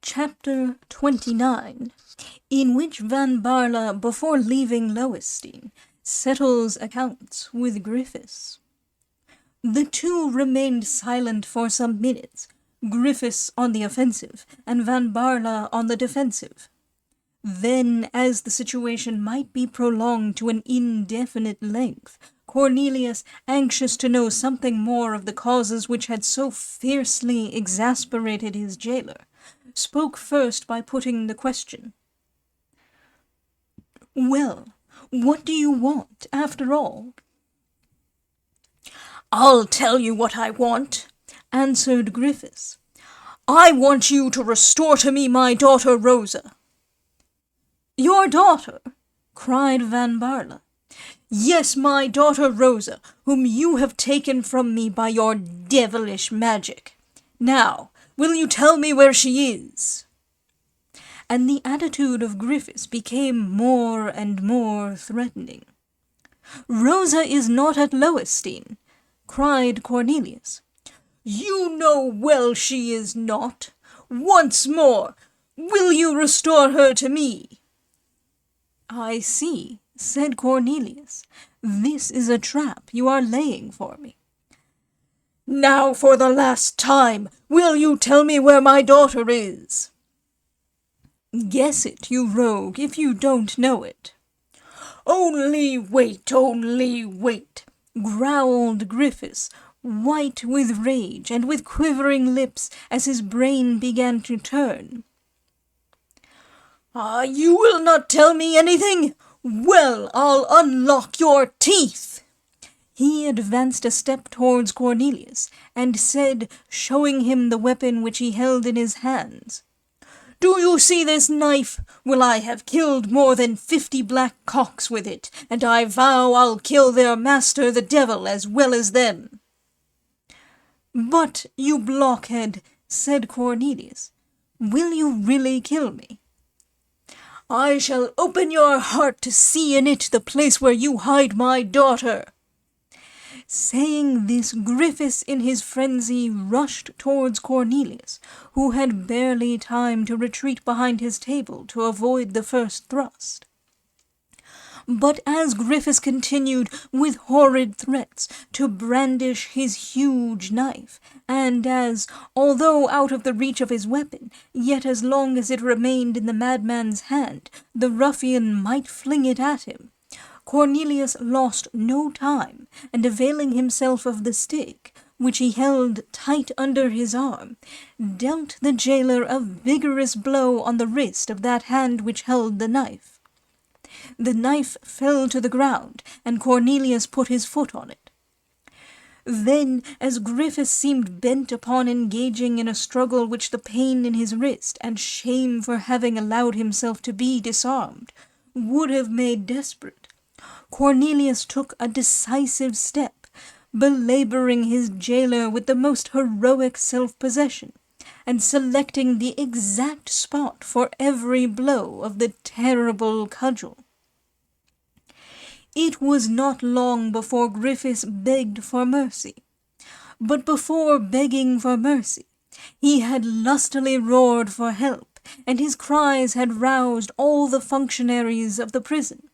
Chapter 29, in which Van Baerle, before leaving Lowenstein, settles accounts with Gryphus. The two remained silent for some minutes, Gryphus on the offensive, and Van Baerle on the defensive. Then, as the situation might be prolonged to an indefinite length, Cornelius, anxious to know something more of the causes which had so fiercely exasperated his jailer, spoke first by putting the question. "Well, what do you want, after all?" "I'll tell you what I want," answered Gryphus. "I want you to restore to me my daughter Rosa." "Your daughter?" cried Van Baerle. "Yes, my daughter Rosa, whom you have taken from me by your devilish magic. Now, will you tell me where she is?" And the attitude of Gryphus became more and more threatening. "Rosa is not at Lowenstein," cried Cornelius. "You know well she is not. Once more, will you restore her to me?" "I see," said Cornelius. "This is a trap you are laying for me." "Now, for the last time, will you tell me where my daughter is?" "Guess it, you rogue, if you don't know it." Only wait, growled Gryphus, white with rage and with quivering lips as his brain began to turn. You will not tell me anything? Well, I'll unlock your teeth." He advanced a step towards Cornelius, and said, showing him the weapon which he held in his hands, "Do you see this knife? Well, I have killed more than 50 black cocks with it, and I vow I'll kill their master the devil as well as them." "But, you blockhead," said Cornelius, "will you really kill me?" "I shall open your heart to see in it the place where you hide my daughter." Saying this, Gryphus in his frenzy rushed towards Cornelius, who had barely time to retreat behind his table to avoid the first thrust. But as Gryphus continued, with horrid threats, to brandish his huge knife, and as, although out of the reach of his weapon, yet as long as it remained in the madman's hand, the ruffian might fling it at him, Cornelius lost no time, and availing himself of the stick, which he held tight under his arm, dealt the jailer a vigorous blow on the wrist of that hand which held the knife. The knife fell to the ground, and Cornelius put his foot on it. Then, as Gryphus seemed bent upon engaging in a struggle which the pain in his wrist, and shame for having allowed himself to be disarmed, would have made desperate, Cornelius took a decisive step, belaboring his jailer with the most heroic self-possession, and selecting the exact spot for every blow of the terrible cudgel. It was not long before Gryphus begged for mercy. But before begging for mercy, he had lustily roared for help, and his cries had roused all the functionaries of the prison.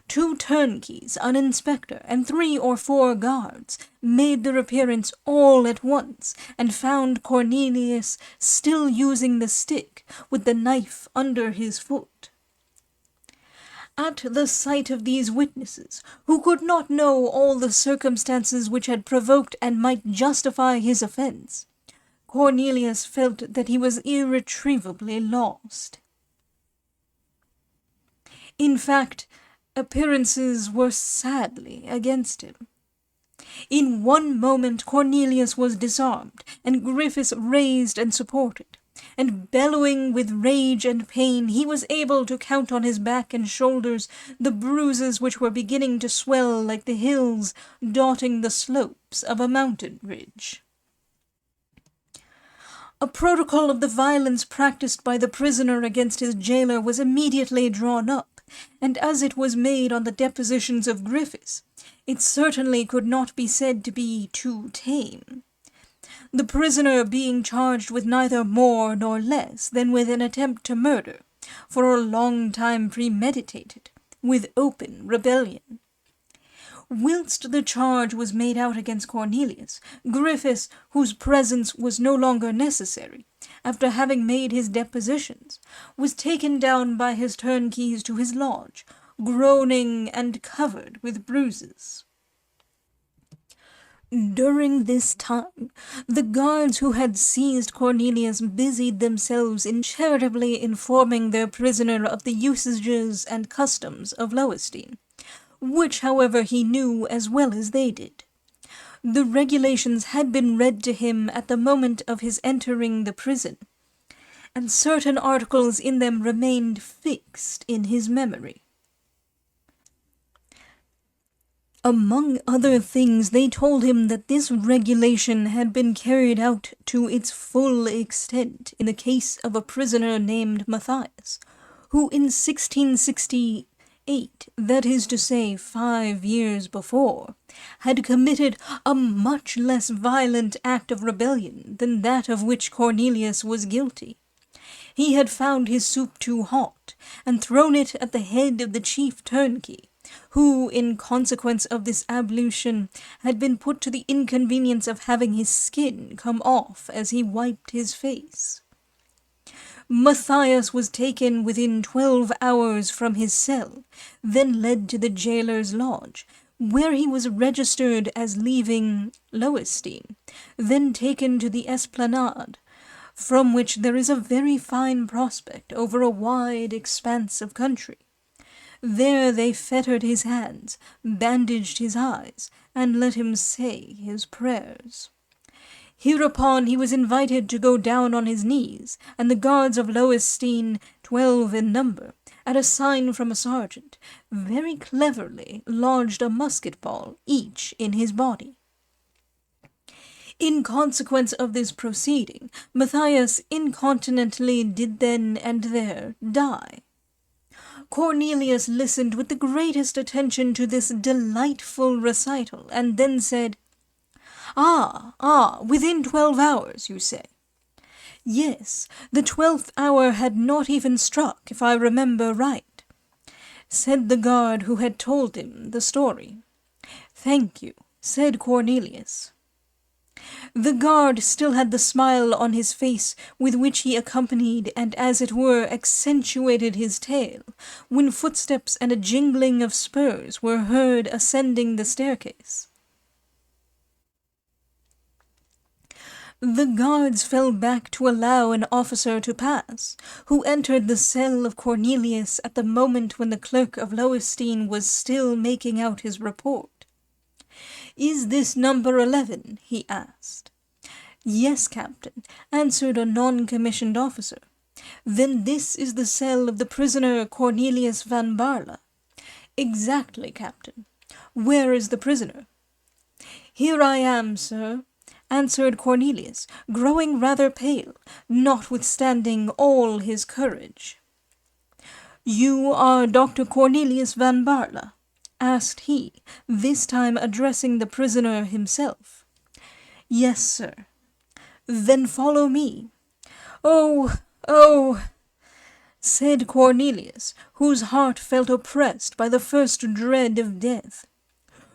2 turnkeys, an inspector, and 3 or 4 guards made their appearance all at once, and found Cornelius still using the stick, with the knife under his foot. At the sight of these witnesses, who could not know all the circumstances which had provoked and might justify his offence, Cornelius felt that he was irretrievably lost. In fact, appearances were sadly against him. In one moment Cornelius was disarmed, and Gryphus raised and supported, and bellowing with rage and pain, he was able to count on his back and shoulders the bruises which were beginning to swell like the hills dotting the slopes of a mountain ridge. A protocol of the violence practiced by the prisoner against his jailer was immediately drawn up, and as it was made on the depositions of Gryphus, it certainly could not be said to be too tame. the prisoner being charged with neither more nor less than with an attempt to murder, for a long time premeditated, with open rebellion. Whilst the charge was made out against Cornelius, Gryphus, whose presence was no longer necessary, after having made his depositions, was taken down by his turnkeys to his lodge, groaning and covered with bruises. During this time, the guards who had seized Cornelius busied themselves in charitably informing their prisoner of the usages and customs of Lowenstein, which, however, he knew as well as they did. The regulations had been read to him at the moment of his entering the prison, and certain articles in them remained fixed in his memory. Among other things, they told him that this regulation had been carried out to its full extent in the case of a prisoner named Matthias, who in 1668, that is to say 5 years before, had committed a much less violent act of rebellion than that of which Cornelius was guilty. He had found his soup too hot, and thrown it at the head of the chief turnkey, who, in consequence of this ablution, had been put to the inconvenience of having his skin come off as he wiped his face. Matthias was taken within 12 hours from his cell, then led to the jailer's lodge, where he was registered as leaving Lowenstein, then taken to the esplanade, from which there is a very fine prospect over a wide expanse of country. There they fettered his hands, bandaged his eyes, and let him say his prayers. Hereupon he was invited to go down on his knees, and the guards of Lowenstein, 12 in number, at a sign from a sergeant, very cleverly lodged a musket ball each in his body. In consequence of this proceeding, Matthias incontinently did then and there die. Cornelius listened with the greatest attention to this delightful recital, and then said, within 12 hours, you say? Yes, the 12th hour had not even struck, if I remember right, said the guard who had told him the story. Thank you, said Cornelius. The guard still had the smile on his face with which he accompanied and, as it were, accentuated his tale, when footsteps and a jingling of spurs were heard ascending the staircase. The guards fell back to allow an officer to pass, who entered the cell of Cornelius at the moment when the clerk of Lowenstein was still making out his report. "Is this number 11?" he asked. "Yes, Captain," answered a non-commissioned officer. "Then this is the cell of the prisoner Cornelius van Baerle." "Exactly, Captain. Where is the prisoner?" "Here I am, sir," answered Cornelius, growing rather pale, notwithstanding all his courage. "You are Dr. Cornelius van Baerle?" asked he, this time addressing the prisoner himself. "Yes, sir." "Then follow me." Oh, said Cornelius, whose heart felt oppressed by the first dread of death.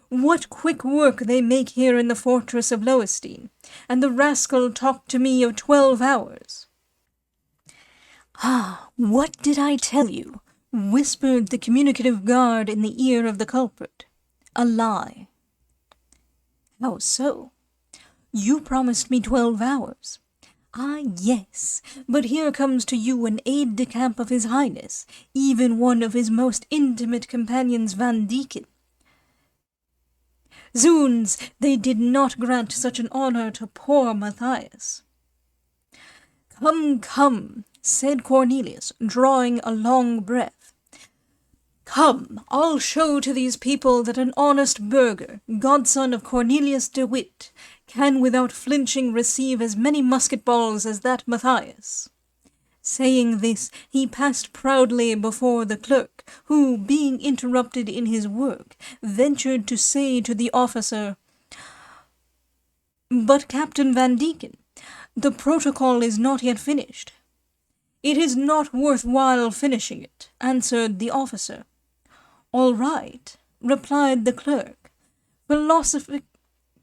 "What quick work they make here in the fortress of Lowenstein, and the rascal talked to me of 12 hours. "What did I tell you?" whispered the communicative guard in the ear of the culprit. "A lie." "How so?" "You promised me 12 hours. Yes, but here comes to you an aide-de-camp of His Highness, even one of his most intimate companions, Van Deken. Zounds, they did not grant such an honor to poor Matthias." Come, said Cornelius, drawing a long breath. "Come, I'll show to these people that an honest burgher, godson of Cornelius de Witt, can without flinching receive as many musket balls as that Matthias." Saying this, he passed proudly before the clerk, who, being interrupted in his work, ventured to say to the officer, But Captain Van Deken, the protocol is not yet finished. It is not worthwhile finishing it, answered the officer. All right, replied the clerk,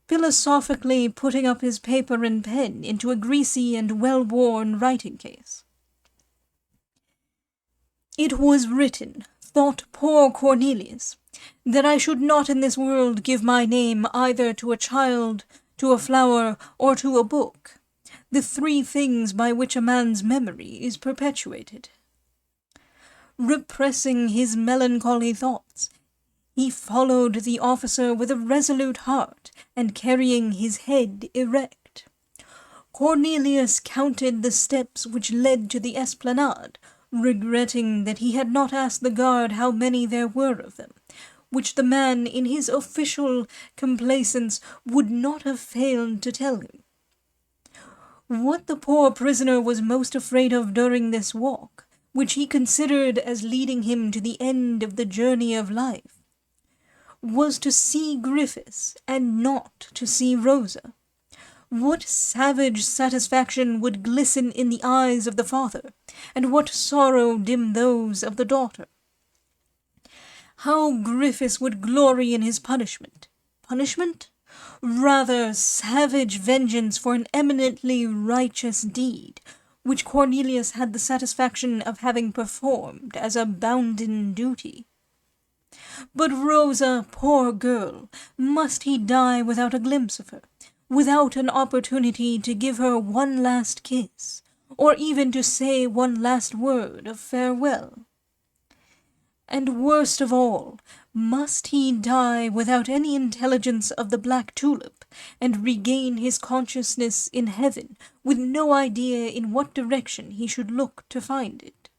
philosophically putting up his paper and pen into a greasy and well-worn writing case. It was written, thought poor Cornelius, that I should not in this world give my name either to a child, to a flower, or to a book, the three things by which a man's memory is perpetuated. Repressing his melancholy thoughts, he followed the officer with a resolute heart, and carrying his head erect. Cornelius counted the steps which led to the esplanade, regretting that he had not asked the guard how many there were of them, which the man in his official complaisance would not have failed to tell him. What the poor prisoner was most afraid of during this walk, which he considered as leading him to the end of the journey of life, was to see Gryphus and not to see Rosa. What savage satisfaction would glisten in the eyes of the father, and what sorrow dim those of the daughter? How Gryphus would glory in his punishment! Punishment? Rather savage vengeance for an eminently righteous deed, which Cornelius had the satisfaction of having performed as a bounden duty. But Rosa, poor girl, must he die without a glimpse of her, without an opportunity to give her one last kiss, or even to say one last word of farewell? And worst of all, must he die without any intelligence of the black tulip, and regain his consciousness in heaven, with no idea in what direction he should look to find it?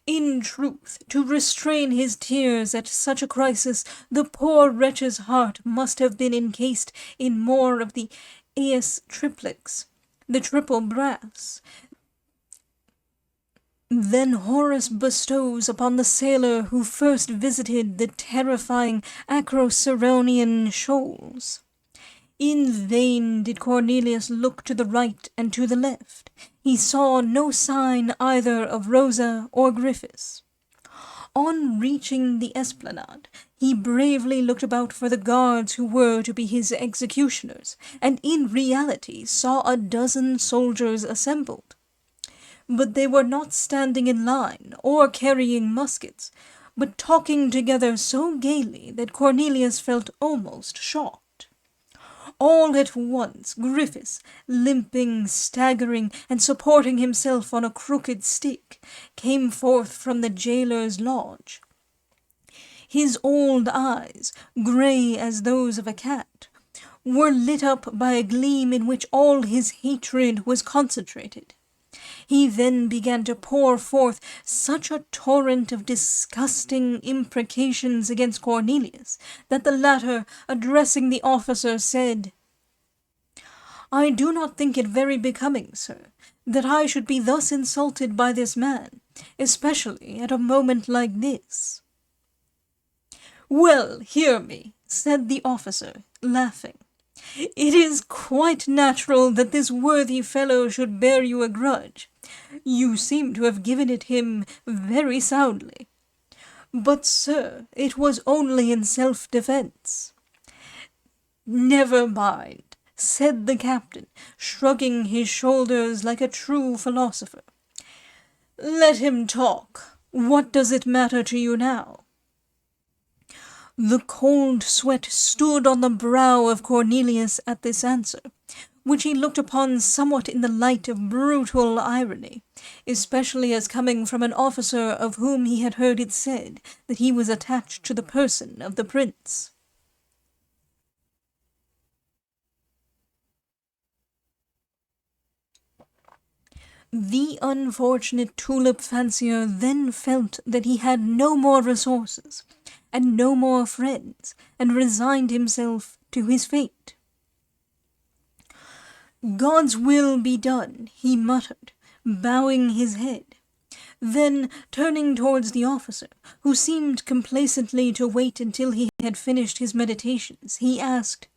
In truth, to restrain his tears at such a crisis, the poor wretch's heart must have been encased in more of the eis triplex, the triple brass, than Horace bestows upon the sailor who first visited the terrifying Acroceraunian shoals. In vain did Cornelius look to the right and to the left. He saw no sign either of Rosa or Gryphus. On reaching the esplanade, he bravely looked about for the guards who were to be his executioners, and in reality saw a dozen soldiers assembled. But they were not standing in line or carrying muskets, but talking together so gaily that Cornelius felt almost shocked. All at once Gryphus, limping, staggering, and supporting himself on a crooked stick, came forth from the jailer's lodge. His old eyes, grey as those of a cat, were lit up by a gleam in which all his hatred was concentrated. He then began to pour forth such a torrent of disgusting imprecations against Cornelius, that the latter, addressing the officer, said, "I do not think it very becoming, sir, that I should be thus insulted by this man, especially at a moment like this." "Well, hear me," said the officer, laughing. "It is quite natural that this worthy fellow should bear you a grudge. You seem to have given it him very soundly. But, sir, it was only in self-defence." "Never mind," said the captain, shrugging his shoulders like a true philosopher. "Let him talk. What does it matter to you now?" The cold sweat stood on the brow of Cornelius at this answer, which he looked upon somewhat in the light of brutal irony, especially as coming from an officer of whom he had heard it said that he was attached to the person of the prince. The unfortunate tulip fancier then felt that he had no more resources, and no more friends, and resigned himself to his fate. "God's will be done," he muttered, bowing his head. Then, turning towards the officer, who seemed complacently to wait until he had finished his meditations, he asked,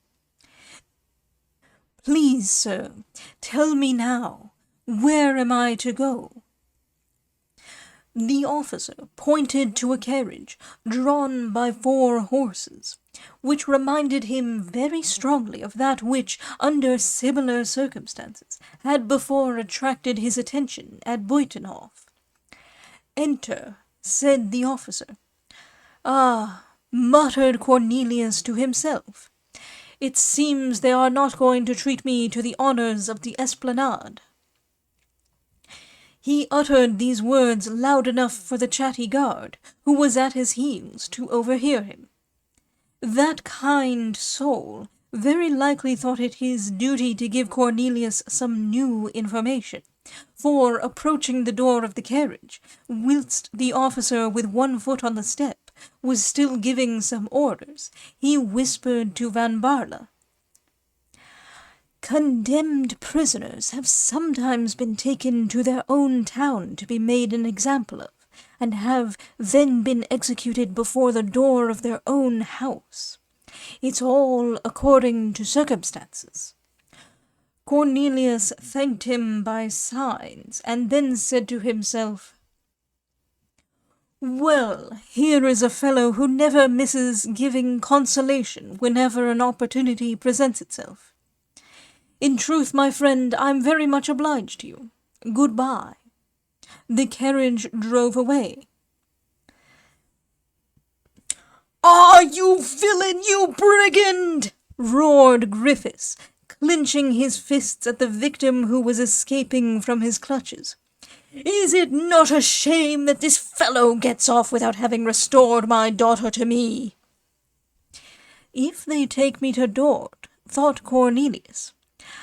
Please, sir, tell me now, where am I to go?" The officer pointed to a carriage drawn by 4 horses, which reminded him very strongly of that which, under similar circumstances, had before attracted his attention at Buitenhof. "Enter," said the officer. "Ah," muttered Cornelius to himself, "it seems they are not going to treat me to the honours of the esplanade." He uttered these words loud enough for the chatty guard, who was at his heels, to overhear him. That kind soul very likely thought it his duty to give Cornelius some new information, for, approaching the door of the carriage, whilst the officer with one foot on the step was still giving some orders, he whispered to Van Baerle, "Condemned prisoners have sometimes been taken to their own town to be made an example of, and have then been executed before the door of their own house. It's all according to circumstances." Cornelius thanked him by signs, and then said to himself, "Well, here is a fellow who never misses giving consolation whenever an opportunity presents itself. In truth, my friend, I'm very much obliged to you. Goodbye." The carriage drove away. "Ah, you villain, you brigand!" roared Gryphus, clenching his fists at the victim who was escaping from his clutches. "Is it not a shame that this fellow gets off without having restored my daughter to me?" "If they take me to Dort," thought Cornelius,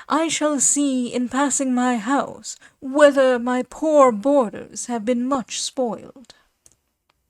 "I shall see in passing my house whether my poor boarders have been much spoiled."